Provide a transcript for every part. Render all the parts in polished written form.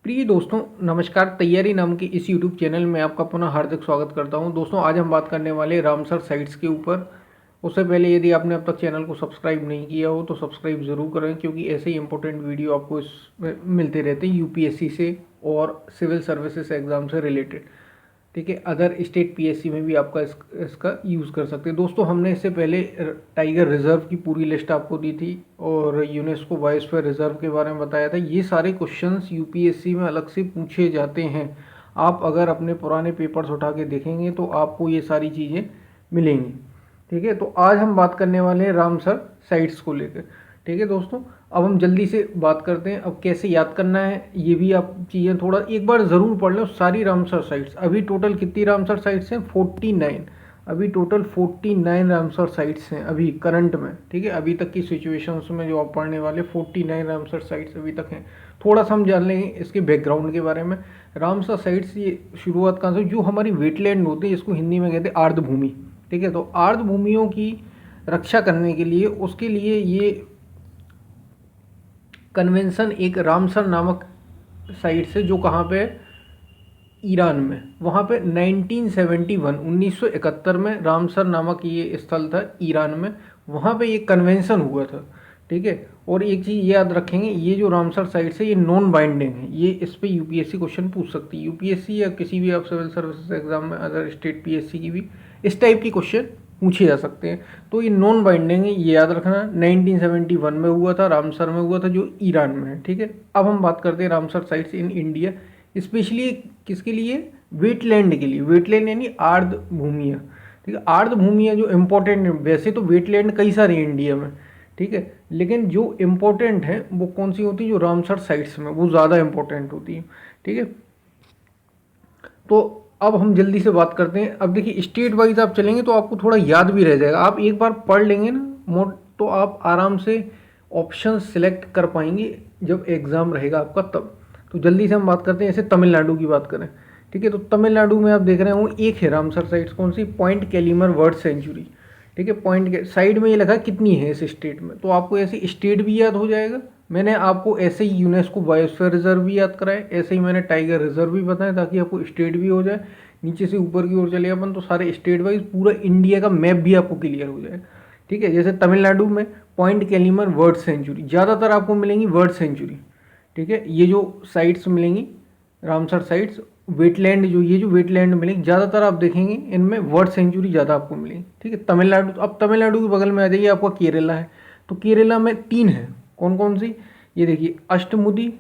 प्रिय दोस्तों, नमस्कार। तैयारी नाम के इस यूट्यूब चैनल में आपका पुनः हार्दिक स्वागत करता हूं। दोस्तों, आज हम बात करने वाले रामसर साइट्स के ऊपर। उससे पहले यदि आपने अब तक चैनल को सब्सक्राइब नहीं किया हो तो सब्सक्राइब ज़रूर करें, क्योंकि ऐसे ही इंपॉर्टेंट वीडियो आपको इसमें मिलते रहते हैं यूपीएससी से और सिविल सर्विसेज एग्ज़ाम से रिलेटेड। ठीक है, अदर स्टेट पीएससी में भी आपका इसका यूज़ कर सकते हैं। दोस्तों, हमने इससे पहले टाइगर रिजर्व की पूरी लिस्ट आपको दी थी और यूनेस्को बायोस्फीयर रिजर्व के बारे में बताया था। ये सारे क्वेश्चंस यूपीएससी में अलग से पूछे जाते हैं। आप अगर अपने पुराने पेपर्स उठा के देखेंगे तो आपको ये सारी चीज़ें मिलेंगी। ठीक है, तो आज हम बात करने वाले हैं रामसर साइट्स को लेकर। ठीक है दोस्तों, अब हम जल्दी से बात करते हैं। अब कैसे याद करना है ये भी आप चीज़ें थोड़ा एक बार ज़रूर पढ़ लो। सारी रामसर साइट्स, अभी टोटल कितनी रामसर साइट्स हैं? 49। अभी टोटल 49 रामसर साइट्स हैं अभी करंट में। ठीक है, अभी तक की सिचुएशंस में जो आप पढ़ने वाले 49 रामसर साइट्स अभी तक हैं। थोड़ा सा हम जान लेंगे इसके बैकग्राउंड के बारे में। रामसर साइट्स ये शुरुआत कहाँ से? जो हमारी वेटलैंड होती है, जिसको हिंदी में कहते हैं आर्द्र भूमि। ठीक है, तो आर्द्र भूमियों की रक्षा करने के लिए, उसके लिए ये कन्वेंशन एक रामसर नामक साइट से, जो कहाँ पे है? ईरान में। वहाँ पे 1971 में रामसर नामक ये स्थल था ईरान में। वहाँ पे ये कन्वेंशन हुआ था। ठीक है, और एक चीज़ याद रखेंगे, ये जो रामसर साइट है ये नॉन बाइंडिंग है। ये इस पे यूपीएससी क्वेश्चन पूछ सकती है। यूपीएससी या किसी भी आप सिविल सर्विसेज एग्जाम में, अदर स्टेट पीएससी की भी इस टाइप की क्वेश्चन पूछे जा सकते हैं। तो ये नॉन बाइंडिंग है, ये याद रखना। 1971 में हुआ था, रामसर में हुआ था, जो ईरान में है। ठीक है, अब हम बात करते हैं Ramsar sites in India, specially किसके लिए? वेटलैंड के लिए। वेटलैंड यानी आर्द्र भूमियाँ। ठीक है, आर्द्र भूमियाँ जो इम्पोर्टेंट है, वैसे तो वेटलैंड कई सारे हैं इंडिया में। ठीक है, लेकिन जो इम्पोर्टेंट है वो कौन सी होती है? जो रामसर साइट्स में, वो ज़्यादा इम्पोर्टेंट होती है। ठीक है, तो अब हम जल्दी से बात करते हैं। अब देखिए, स्टेट वाइज आप चलेंगे तो आपको थोड़ा याद भी रह जाएगा। आप एक बार पढ़ लेंगे ना मोड, तो आप आराम से ऑप्शन सिलेक्ट कर पाएंगे जब एग्ज़ाम रहेगा आपका तब। तो जल्दी से हम बात करते हैं। जैसे तमिलनाडु की बात करें, ठीक है, तो तमिलनाडु में आप देख रहे हो एक है रामसर साइट्स। कौन सी? Point Calimere bird sanctuary. ठीक है, पॉइंट के साइड में ये लिखा है कितनी है इस स्टेट में, तो आपको ऐसे स्टेट भी याद हो जाएगा। मैंने आपको ऐसे ही यूनेस्को बायोस्फीयर रिजर्व भी याद कराए, ऐसे ही मैंने टाइगर रिजर्व भी बताया, ताकि आपको स्टेट भी हो जाए। नीचे से ऊपर की ओर चले अपन तो सारे स्टेट वाइज पूरा इंडिया का मैप भी आपको क्लियर हो जाए। ठीक है, जैसे तमिलनाडु में पॉइंट कैलीमर बर्ड सेंचुरी ज़्यादातर आपको मिलेंगी, बर्ड सेंचुरी। ठीक है, ये जो साइट्स मिलेंगी रामसर साइट्स, वेटलैंड जो ये जो वेटलैंड मिलेंगी ज़्यादातर आप देखेंगे इनमें बर्ड सेंचुरी ज़्यादा आपको मिलेगी। ठीक है, तमिलनाडु। अब तमिलनाडु के बगल में आ जाइए, आपका केरला है। तो केरला में 3 है। कौन कौन सी? ये देखिए, अष्टमुदी,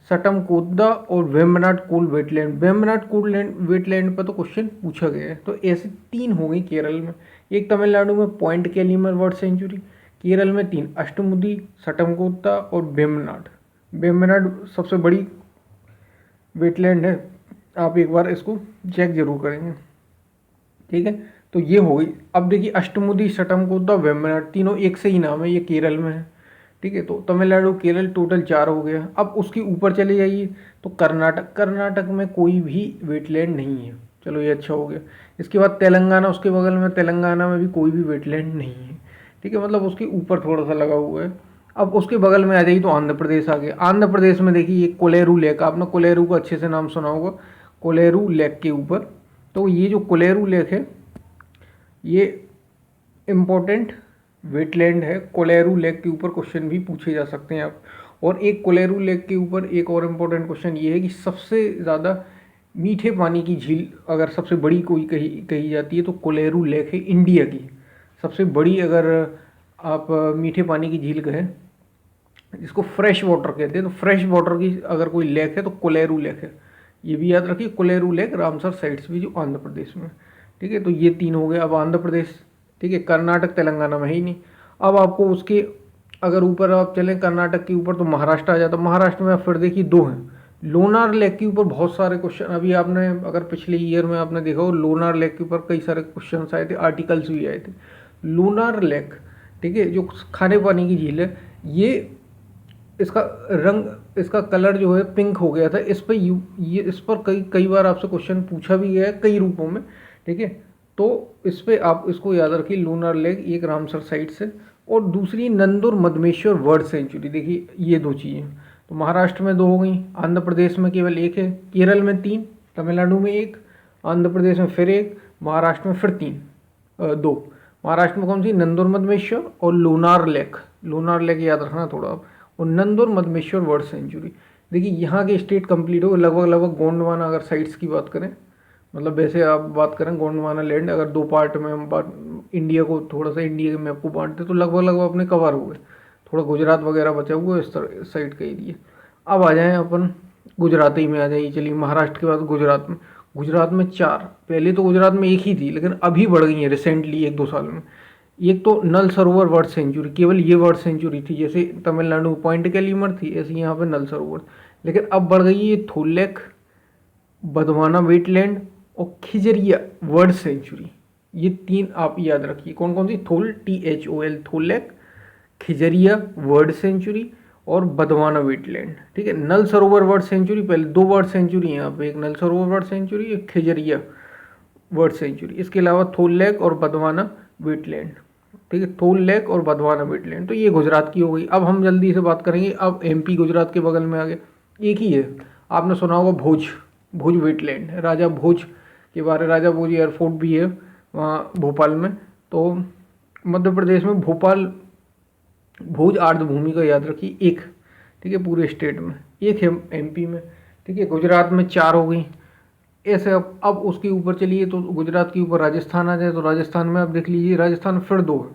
सटमकोद्दा और वेम्बनाड कोल वेटलैंड। वेम्बनाड कोल वेटलैंड पर तो क्वेश्चन पूछा गया है। तो ऐसे 3 हो गई केरल में। एक तमिलनाडु में point Calimere bird century, Kerala में 3 अष्टमुदी, सटमकोद्दा और वेम्बनाड। वेम्बनाड सबसे बड़ी वेटलैंड है, आप एक बार इसको चेक जरूर करेंगे। ठीक है, तो ये हो गई। अब देखिए, अष्टमुदी, सटमकोद्दा, वेम्बनाड तीनों एक से ही नाम है, ये केरल में है। ठीक है, तो तमिलनाडु केरल टोटल 4 हो गया। अब उसके ऊपर चले जाइए तो कर्नाटक। कर्नाटक में कोई भी वेटलैंड नहीं है। चलो, ये अच्छा हो गया। इसके बाद तेलंगाना, उसके बगल में, तेलंगाना में भी कोई भी वेटलैंड नहीं है। ठीक है, मतलब उसके ऊपर थोड़ा सा लगा हुआ है। अब उसके बगल में आ जाइए तो आंध्र प्रदेश आ गया। आंध्र प्रदेश में देखिए, ये कोलेरू लेक, आपने कोलेरू का अच्छे से नाम सुना होगा, कोलेरू लेक के ऊपर। तो ये जो कोलेरू लेक है ये इम्पोर्टेंट वेटलैंड है। कोलेरू लेक के ऊपर क्वेश्चन भी पूछे जा सकते हैं आप। और एक कोलेरू लेक के ऊपर एक और इम्पोर्टेंट क्वेश्चन ये है कि सबसे ज़्यादा मीठे पानी की झील अगर सबसे बड़ी कोई कही कही जाती है तो कोलेरू लेक है इंडिया की सबसे बड़ी। अगर आप मीठे पानी की झील कहें, जिसको फ्रेश वाटर कहते हैं, तो फ्रेश वाटर की अगर कोई लेक है तो कोलेरू लेक है। ये भी याद रखिए, कोलेरू लेक रामसर साइट्स भी जो आंध्र प्रदेश में। ठीक है, तो ये 3 हो गए। अब आंध्र प्रदेश, ठीक है, कर्नाटक तेलंगाना में ही नहीं। अब आपको उसके अगर ऊपर आप चलें कर्नाटक के ऊपर तो महाराष्ट्र आ जाता। महाराष्ट्र में आप फिर देखिए 2 हैं। लोनार लेक के ऊपर बहुत सारे क्वेश्चन, अभी आपने अगर पिछले ईयर में आपने देखा हो, लोनार लेक के ऊपर कई सारे क्वेश्चन आए थे, आर्टिकल्स भी आए थे। लोनार लेक, ठीक है, जो खारे पानी की झील है, ये इसका रंग, इसका कलर जो है पिंक हो गया था। इस पर ये इस पर कई कई बार आपसे क्वेश्चन पूछा भी गया है कई रूपों में। ठीक है, तो इस पे आप इसको याद रखिए, लूनर लेक एक रामसर साइट से। और दूसरी नंदुर मधमेश्वर बर्ड सेंचुरी। देखिए, ये 2 चीज़ें। तो महाराष्ट्र में 2 हो गई, आंध्र प्रदेश में केवल 1 है, केरल में 3, तमिलनाडु में 1, आंध्र प्रदेश में फिर 1, महाराष्ट्र में फिर 2। महाराष्ट्र में कौन सी? नंदुर मधमेश्वर और लोनार लेक। लोनार लेक याद रखना थोड़ा आप, और नंदुर मधमेश्वर वर्ल्ड सेंचुरी। देखिए यहाँ के स्टेट कंप्लीट हो लगभग गोंडवाना, अगर साइट्स की बात करें, मतलब वैसे आप बात करें गोंडवाना लैंड अगर 2 पार्ट में हम इंडिया को थोड़ा सा इंडिया के मैप को बांटते तो लगभग अपने कवर हो गए। थोड़ा गुजरात वगैरह बचा हुआ इस साइड का एरिया। अब आ जाएं अपन गुजरात ही में आ जाइए। चलिए महाराष्ट्र के बाद गुजरात में 4, पहले तो गुजरात में 1 ही थी, लेकिन अभी बढ़ गई है रिसेंटली 1-2 साल में। एक तो नल सरोवर वर्ल्ड सेंचुरी, केवल ये वर्ल्ड सेंचुरी थी, जैसे तमिलनाडु पॉइंट कैलीमर थी ऐसे यहाँ पे नल सरोवर, लेकिन अब बढ़ गई है थोल लेक, बदवाना वेटलैंड और खिजरिया वर्ल्ड सेंचुरी। ये 3 आप याद रखिए। कौन कौन सी? थोल, THOL थोल लेक, खिजरिया वर्ल्ड सेंचुरी और बदवाना वेटलैंड। ठीक है, नल सरोवर वर्ल्ड सेंचुरी, पहले 2 वर्ल्ड सेंचुरी है यहाँ पे, एक नल सरोवर वर्ल्ड सेंचुरी, एक खिजरिया वर्ल्ड सेंचुरी। इसके अलावा थोल लेक और बदवाना वेटलैंड। ठीक है, थोल लेक और बदवाना वेटलैंड। तो ये गुजरात की हो गई। अब हम जल्दी से बात करेंगे, अब MP गुजरात के बगल में आ गए, एक ही है, आपने सुना होगा भोज वेटलैंड, राजा भोज के बारे, राजा भोज एयरपोर्ट भी है वहाँ भोपाल में। तो मध्य प्रदेश में भोज आर्द्रभूमि का याद रखिए 1। ठीक है, पूरे स्टेट में 1 है, MP में। ठीक है, गुजरात में 4 हो गई ऐसे। अब उसके ऊपर चलिए, तो गुजरात के ऊपर राजस्थान आ जाए, तो राजस्थान में आप देख लीजिए, राजस्थान में फिर 2 है।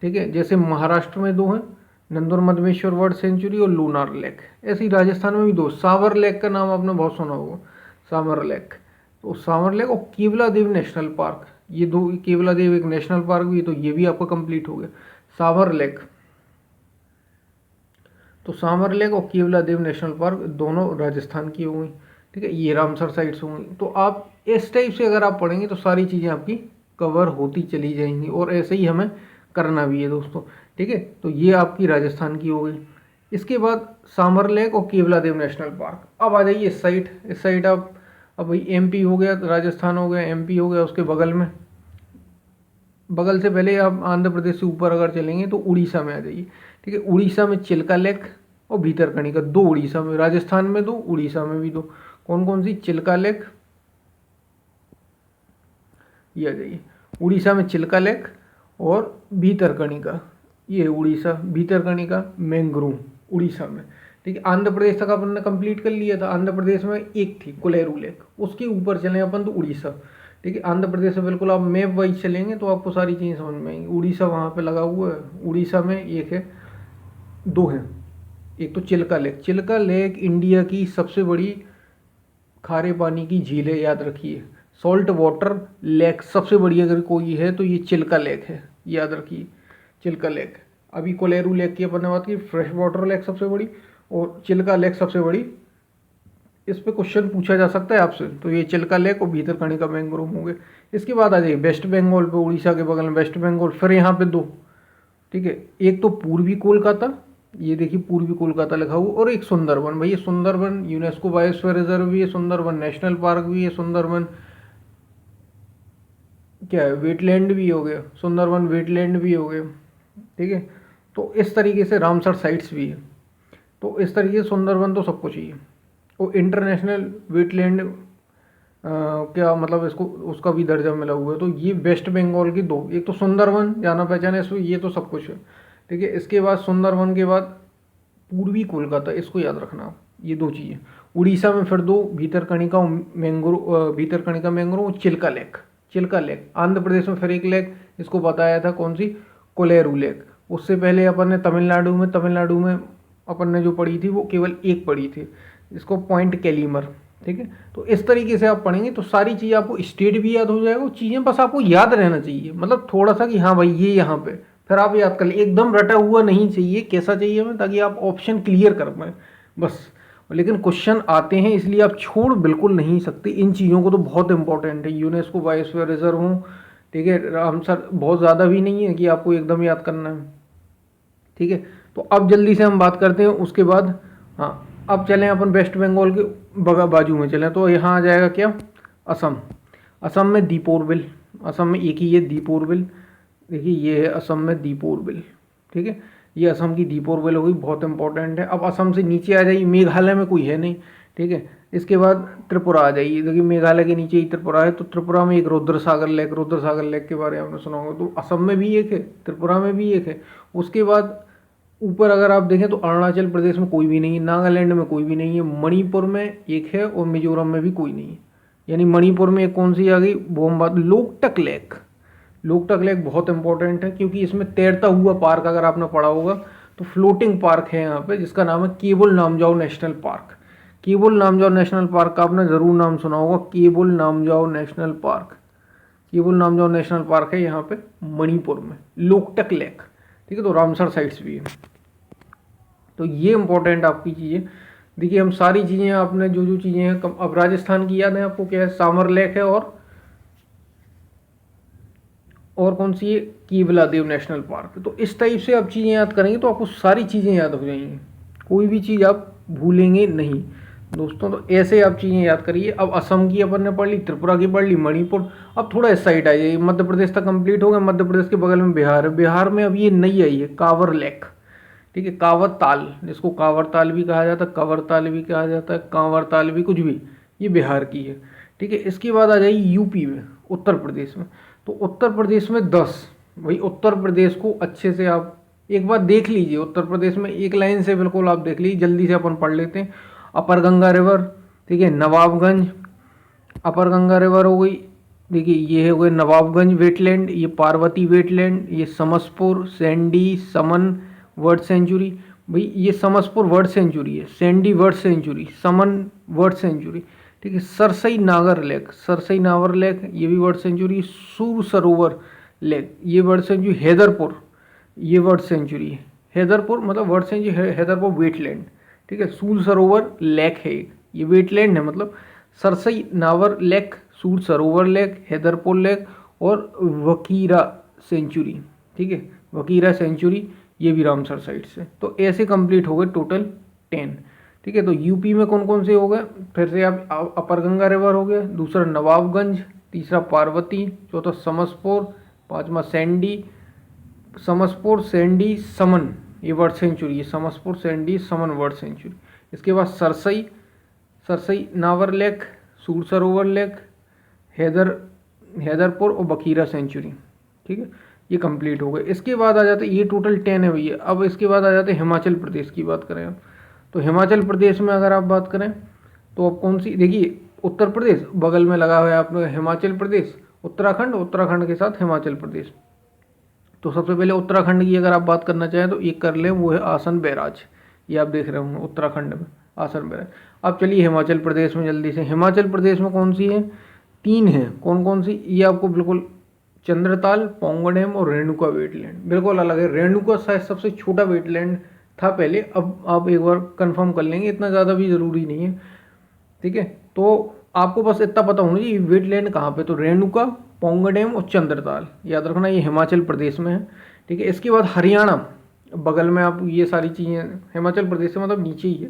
ठीक है, जैसे महाराष्ट्र में 2 है, नंदुर मधमेश्वर वर्ल्ड सेंचुरी और लूनार लेक, ऐसे ही राजस्थान में भी 2। सावर लेक का नाम आपने बहुत सुना होगा, सावर लेक। तो सावर लेक और केवलादेव नेशनल पार्क, ये 2, केवलादेव एक नेशनल पार्क भी है, तो ये भी आपका कंप्लीट हो गया। सावर लेक, तो सावर लेक और केवलादेव नेशनल पार्क दोनों राजस्थान की हो गई। ठीक है, ये रामसर साइट्स होंगी। तो आप इस टाइप से अगर आप पढ़ेंगे तो सारी चीज़ें आपकी कवर होती चली जाएंगी, और ऐसे ही हमें करना भी है दोस्तों। ठीक है, तो ये आपकी राजस्थान की हो गई। इसके बाद सामर लेक और केवलादेव नेशनल पार्क। अब आ जाइए इस साइड आप, अब भाई MP हो गया, राजस्थान हो गया, MP हो गया, उसके बगल से पहले आप आंध्र प्रदेश से ऊपर अगर चलेंगे तो उड़ीसा में आ जाइए। ठीक है, उड़ीसा में चिल्का लेक और भीतरकनिका, 2 उड़ीसा में, राजस्थान में 2, उड़ीसा में भी 2। कौन कौन सी? चिल्का लेक, ये आ जाइए, उड़ीसा में चिल्का लेक और भीतरकनिका, ये उड़ीसा, भीतरकनिका मैंग्रोव उड़ीसा में। ठीक है, आंध्र प्रदेश तक अपन ने कंप्लीट कर लिया था। आंध्र प्रदेश में 1 थी, कोलेरू लेक, उसके ऊपर चले अपन तो उड़ीसा। ठीक है, आंध्र प्रदेश में बिल्कुल आप मैप वाइज चलेंगे तो आपको सारी चीज़ें समझ में आएंगी। उड़ीसा वहाँ पे लगा हुआ है, उड़ीसा में 1 है, 2 है। एक तो चिल्का लेक इंडिया की सबसे बड़ी खारे पानी की झील है, याद रखिए। सॉल्ट वाटर लेक सबसे बड़ी अगर कोई है तो ये चिल्का लेक है, याद रखिए, चिल्का लेक। अभी कोलेरू लेक की अपन ने बात की, फ्रेश वाटर लेक सबसे बड़ी, और चिल्का लेक सबसे बड़ी। इस पे क्वेश्चन पूछा जा सकता है आपसे, तो ये चिल्का लेक और भीतरकनिका मैंग्रोव होंगे। इसके बाद आ जाइए वेस्ट बंगाल पे, उड़ीसा के बगल में वेस्ट बंगाल, फिर यहाँ पे 2। ठीक है, एक तो पूर्वी कोलकाता, ये देखिए पूर्वी कोलकाता लिखा हुआ, और एक सुंदरबन। भैया सुंदरबन यूनेस्को बायोस्फीयर रिजर्व भी है, सुंदरबन नेशनल पार्क भी है, सुंदरबन क्या है, वेटलैंड भी हो गया, सुंदरबन वेटलैंड भी हो गया। ठीक है, तो इस तरीके से रामसर साइट्स भी है। तो इस तरीके से सुंदरबन तो सबको चाहिए। और इंटरनेशनल वेटलैंड क्या मतलब, इसको उसका भी दर्जा मिला हुआ है। तो ये वेस्ट बंगाल की 2, एक तो सुंदरबन जाना पहचाना इसमें, ये तो सब कुछ है। ठीक है, इसके बाद सुंदरबन के बाद पूर्वी कोलकाता, इसको याद रखना आप, ये 2 चीज़ें। उड़ीसा में फिर 2, भीतरकनिका मैंग्रोव, चिल्का लेक। आंध्र प्रदेश में फिर 1 लेक, इसको बताया था कौन सी, कोलेरू लेक। उससे पहले अपन ने तमिलनाडु में अपन ने जो पढ़ी थी वो केवल 1 पढ़ी थी, इसको पॉइंट कैलीमर। ठीक है, तो इस तरीके से आप पढ़ेंगे तो सारी चीज़ें आपको, स्टेट भी याद हो जाएगा, वो चीज़ें बस आपको याद रहना चाहिए, मतलब थोड़ा सा कि हाँ भाई ये यहाँ पे, फिर आप याद कर लें। एकदम रटा हुआ नहीं चाहिए, कैसा चाहिए हमें, ताकि आप ऑप्शन क्लियर कर पाएँ बस। लेकिन क्वेश्चन आते हैं इसलिए आप छोड़ बिल्कुल नहीं सकते इन चीज़ों को, तो बहुत इंपॉर्टेंट है। यूनेस्को बायोस्फीयर रिजर्व हूँ, ठीक है, रामसर बहुत ज़्यादा भी नहीं है कि आपको एकदम याद करना है। ठीक है, तो अब जल्दी से हम बात करते हैं उसके बाद। हाँ, अब चलें अपन वेस्ट बंगाल के बाजू में चलें, तो यहाँ आ जाएगा क्या, असम में दीपोर बिल। असम में एक ही है दीपोर बिल, देखिए ये है असम में दीपोर बिल। ठीक है, ये असम की दीपोर वेल होगी, बहुत इंपॉर्टेंट है। अब असम से नीचे आ जाइए, मेघालय में कोई है नहीं, ठीक है। इसके बाद त्रिपुरा आ जाइए, देखिए मेघालय के नीचे ही त्रिपुरा है, तो त्रिपुरा में एक रुद्र सागर लेक के बारे में आपने सुना होगा, तो असम में भी एक है, त्रिपुरा में भी एक है। उसके बाद ऊपर अगर आप देखें तो अरुणाचल प्रदेश में कोई भी नहीं है, नागालैंड में कोई भी नहीं है, मणिपुर में एक है और मिजोरम में भी कोई नहीं है। यानी मणिपुर में एक कौन सी आ गई, बोमबाद लोकटक लेक। लोकटक लेक बहुत इंपॉर्टेंट है क्योंकि इसमें तैरता हुआ पार्क अगर आपने पढ़ा होगा तो फ्लोटिंग पार्क है यहाँ पे, जिसका नाम है Keibul Lamjao national park. Keibul Lamjao national park का आपने ज़रूर नाम सुना होगा, Keibul Lamjao national park. Keibul Lamjao national park है यहाँ पे मणिपुर में, लोकटक लेक, ठीक है। तो रामसर साइट्स भी है। तो ये इंपॉर्टेंट आपकी चीज़ें, देखिए हम सारी चीज़ें आपने जो जो चीज़ें हैं, अब राजस्थान की याद है आपको, क्या है, सामर लेक है और कौन सी है, केवला देव नेशनल पार्क। तो इस टाइप से आप चीज़ें याद करेंगे तो आपको सारी चीज़ें याद हो जाएंगी, कोई भी चीज़ आप भूलेंगे नहीं दोस्तों। तो ऐसे आप चीज़ें याद करिए। अब असम की अपन ने पढ़ ली, त्रिपुरा की पढ़ ली, मणिपुर। अब थोड़ा इस साइड आ जाइए, मध्य प्रदेश तक कंप्लीट हो गया। मध्य प्रदेश के बगल में बिहार है, बिहार में अब ये नई आई है कांवर लेक, ठीक है, कांवर ताल, जिसको कांवर ताल भी कहा जाता है, कंवर ताल भी कहा जाता है, कांवर ताल भी, कुछ भी, ये बिहार की है, ठीक है। इसके बाद आ जाइए यूपी में, उत्तर प्रदेश में। तो उत्तर प्रदेश में 10, भाई उत्तर प्रदेश को अच्छे से आप एक बार देख लीजिए। उत्तर प्रदेश में एक लाइन से बिल्कुल आप देख लीजिए, जल्दी से अपन पढ़ लेते हैं। अपर गंगा रिवर, ठीक है, नवाबगंज, अपर गंगा रिवर हो गई, देखिए ये हो गए नवाबगंज वेटलैंड, ये पार्वती वेटलैंड, ये समसपुर, सैंडी, समन वर्ड सेंचुरी। भाई ये समसपुर वर्ड सेंचुरी है, सैंडी वर्ड सेंचुरी, समन वर्ड सेंचुरी, ठीक है। सरसई नागर लेक, सरसई नागर लेक, ये भी वर्ड सेंचुरी। सूर सरोवर लेक, ये वर्ड सेंचुरी। हैदरपुर, ये वर्ड सेंचुरी है, हैदरपुर मतलब वर्ड सेंचुरी, हैदरपुर वेटलैंड, ठीक है। सूर सरोवर लेक है एक, ये वेटलैंड है, मतलब सरसई नावर लेक, सूर सरोवर लेक, हैदरपुर लेक और वकीरा सेंचुरी, ठीक है, वकीरा सेंचुरी, ये भी रामसर साइड से। तो ऐसे कंप्लीट हो गए टोटल 10, ठीक है। तो यूपी में कौन कौन से हो गए, फिर से आप अपर गंगा रिवर हो गया, दूसरा नवाबगंज, तीसरा पार्वती, चौथा समसपुर, पांचवा सैंडी, समसपुर, सैंडी, समन, ये वर्ड सेंचुरी है, समसपुर, सैंडी, समन वर्ड सेंचुरी। इसके बाद सरसई, सरसई नावर लेक, सूर सरोवर लेक, हैदरपुर और बखीरा सेंचुरी, ठीक है। ये कंप्लीट हो गए। इसके बाद आ जाते, ये टोटल 10 है भैया। अब इसके बाद आ जाते हिमाचल प्रदेश की बात करें आप, तो हिमाचल प्रदेश में अगर आप बात करें तो अब कौन सी, देखिए उत्तर प्रदेश बगल में लगा हुआ है आपने, हिमाचल प्रदेश, उत्तराखंड, उत्तराखंड के साथ हिमाचल प्रदेश। तो सबसे पहले उत्तराखंड की अगर आप बात करना चाहें तो एक कर लें, वो है आसन बैराज, ये आप देख रहे होंगे उत्तराखंड में आसन बैराज। अब चलिए हिमाचल प्रदेश में जल्दी से, हिमाचल प्रदेश में कौन सी है, 3 है, कौन कौन सी, ये आपको बिल्कुल चंद्रताल, पौंग डैम और रेणुका वेटलैंड बिल्कुल अलग है। रेणुका शायद सबसे छोटा वेटलैंड था पहले, अब आप एक बार कंफर्म कर लेंगे, इतना ज़्यादा भी ज़रूरी नहीं है, ठीक है। तो आपको बस इतना पता होना चाहिए वेटलैंड कहाँ पे, तो रेणुका, पौंग डैम और चंद्रताल, याद रखना, ये हिमाचल प्रदेश में है, ठीक है। इसके बाद हरियाणा बगल में, आप ये सारी चीज़ें हिमाचल प्रदेश से मतलब नीचे ही है।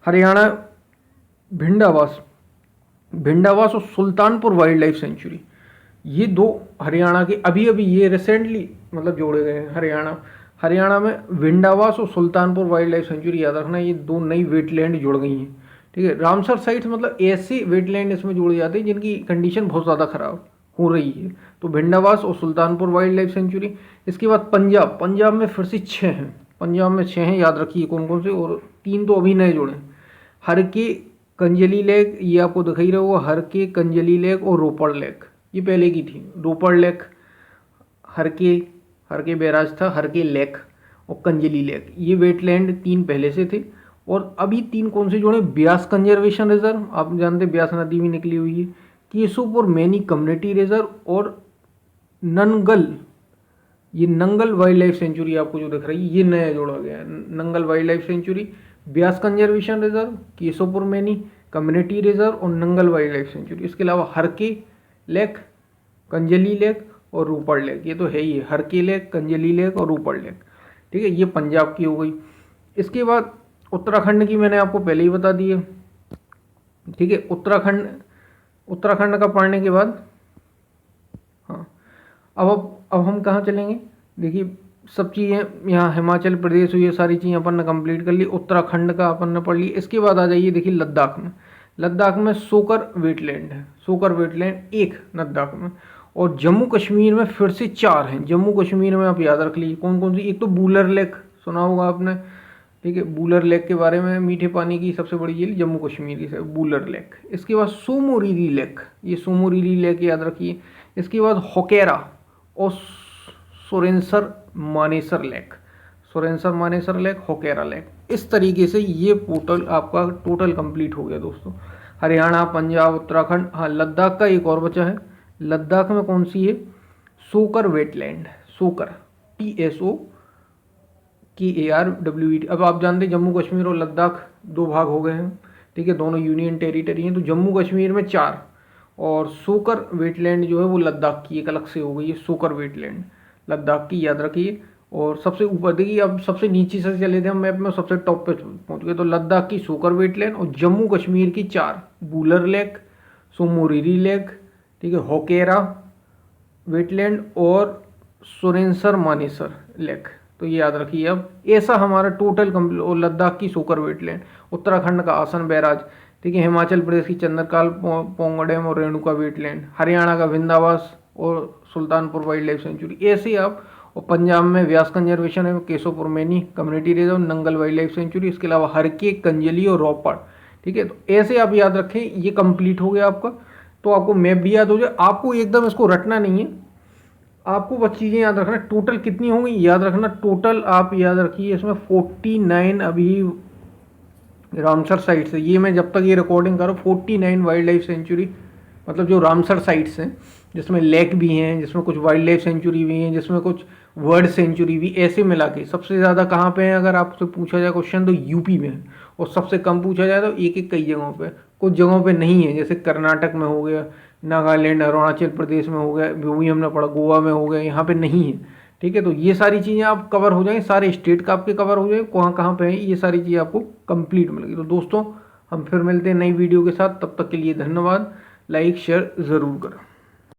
हरियाणा भिंडावास, भिंडावास और सुल्तानपुर वाइल्ड लाइफ सेंचुरी, ये 2 हरियाणा के अभी अभी ये रिसेंटली मतलब जोड़े गए हैं। हरियाणा में भिंडावास और सुल्तानपुर वाइल्ड लाइफ सेंचुरी, याद रखना, ये 2 नई वेटलैंड जुड़ गई हैं, ठीक है। रामसर साइट्स मतलब ऐसे वेटलैंड इसमें जोड़े जाते हैं जिनकी कंडीशन बहुत ज़्यादा खराब हो रही है, तो भिंडावास और सुल्तानपुर वाइल्ड लाइफ सेंचुरी। इसके बाद पंजाब, पंजाब में फिर से 6 हैं, पंजाब में 6 हैं, याद रखिए कौन कौन से, और 3 तो अभी नए जुड़े हैं। हर के कंजली लेक, ये आपको दिखाई रहा होगा, हर के कंजली लेक और रोपड़ लेक, ये पहले की थी, रोपड़ लेक, हर के बैराज था, हर के लेक और कंजली लेक, ये वेटलैंड 3 पहले से थे। और अभी 3 कौन से जोड़े, ब्यास कंजर्वेशन रिजर्व, आप जानते हैं ब्यास नदी भी निकली हुई है, केशोपुर मैनी कम्युनिटी रिजर्व और नंगल, ये नंगल वाइल्ड लाइफ सेंचुरी आपको जो दिख रही है, ये नया जोड़ा गया है, Nangal wild life sanctuary, Beas conservation reserve, Keshopur many community reserve और नंगल वाइल्ड लाइफ सेंचुरी। इसके अलावा हरके लेक, कंजली लेक और रूपड़ लेक, ये तो है ही है, हरके लेक, कंजली लेक और रूपड़ लेक, ठीक है। ये पंजाब की हो गई। इसके बाद उत्तराखंड की मैंने आपको पहले ही बता दी है, ठीक है। उत्तराखंड का पढ़ने के बाद, हाँ, अब हम कहाँ चलेंगे, देखिए सब चीज़ें यहाँ हिमाचल प्रदेश हुई, ये सारी चीज़ें अपन ने कंप्लीट कर ली। उत्तराखंड का अपन ने पढ़ ली। इसके बाद आ जाइए, देखिए लद्दाख में। लद्दाख में सोकर वेटलैंड है, सोकर वेटलैंड एक लद्दाख में। और जम्मू कश्मीर में फिर से 4 हैं। जम्मू कश्मीर में आप याद रख लीजिए कौन कौन सी। एक तो बूलर लेक सुना होगा आपने, ठीक है, बूलर लेक के बारे में, मीठे पानी की सबसे बड़ी झील जम्मू कश्मीर की बूलर लेक। इसके बाद सोमोरीरी लेक, ये सोमोरीरी लेक याद रखिए। इसके बाद होकेरा और Surinsar Mansar lake, Surinsar Mansar lake, Hokera lake. इस तरीके से ये पोर्टल आपका टोटल कंप्लीट हो गया दोस्तों। हरियाणा, पंजाब, उत्तराखंड। हाँ, लद्दाख का एक और बचा है। लद्दाख में कौन सी है? सोकर वेटलैंड, सोकर, TSOKARWET। अब आप जानते हैं जम्मू कश्मीर और लद्दाख 2 भाग हो गए हैं, ठीक है, दोनों यूनियन टेरिटरी हैं। तो जम्मू कश्मीर में 4, और सोकर वेटलैंड जो है वो लद्दाख की एक अलग से हो गई है, सोकर वेटलैंड लद्दाख की, याद रखिए। और सबसे ऊपर देखिए, अब सबसे नीचे से चले थे हम मैप में, सबसे टॉप पे पहुंच गए। तो लद्दाख की सोकर वेटलैंड और जम्मू कश्मीर की 4, बूलर लेक, सोमोरीरी लेक, ठीक है, होकेरा वेटलैंड और सोरेनसर मानेसर लेक। तो ये याद रखिए। अब ऐसा हमारा टोटल कंप्लीट। और लद्दाख की सोकर वेटलैंड, उत्तराखंड का आसन बैराज, ठीक है, हिमाचल प्रदेश की चंद्रकाल पोंगा डैम और रेणुका वेटलैंड, हरियाणा का विंदावास और सुल्तानपुर वाइल्ड लाइफ सेंचुरी, ऐसे आप। और पंजाब में व्यास कंजर्वेशन है, Keshopur many community reserve, Nangal wild life sanctuary, इसके अलावा हरके, कंजली और रोपड़, ठीक है। तो ऐसे आप याद रखें, ये कंप्लीट हो गया आपका। तो आपको मैप भी याद हो जाए। आपको एकदम इसको रटना नहीं है, आपको बस चीज़ें याद रखना। टोटल कितनी होंगी याद रखना। टोटल आप याद रखिए, इसमें 49 अभी रामसर साइट्स है। ये मैं जब तक ये रिकॉर्डिंग कर रहा हूँ 49 वाइल्ड लाइफ सेंचुरी, मतलब जो रामसर साइट्स हैं, जिसमें लेक भी हैं, जिसमें कुछ वाइल्ड लाइफ सेंचुरी भी हैं, जिसमें कुछ वर्ल्ड सेंचुरी भी, ऐसे मिला के सबसे ज़्यादा कहाँ पे है अगर आपसे पूछा जाए क्वेश्चन, तो यूपी में है। और सबसे कम पूछा जाए तो एक एक कई जगहों पे, कुछ जगहों पे नहीं है, जैसे कर्नाटक में हो गया, नागालैंड, अरुणाचल प्रदेश में हो गया, वो भी हमने पढ़ा, गोवा में हो गया, यहाँ पे नहीं है, ठीक है। तो ये सारी चीज़ें आप कवर हो जाएंगे, सारे स्टेट का आपके कवर हो जाएंगे, कहाँ कहाँ पे है, ये सारी चीज़ें आपको कंप्लीट मिलेगी। तो दोस्तों हम फिर मिलते हैं नई वीडियो के साथ, तब तक के लिए धन्यवाद। लाइक शेयर ज़रूर करें।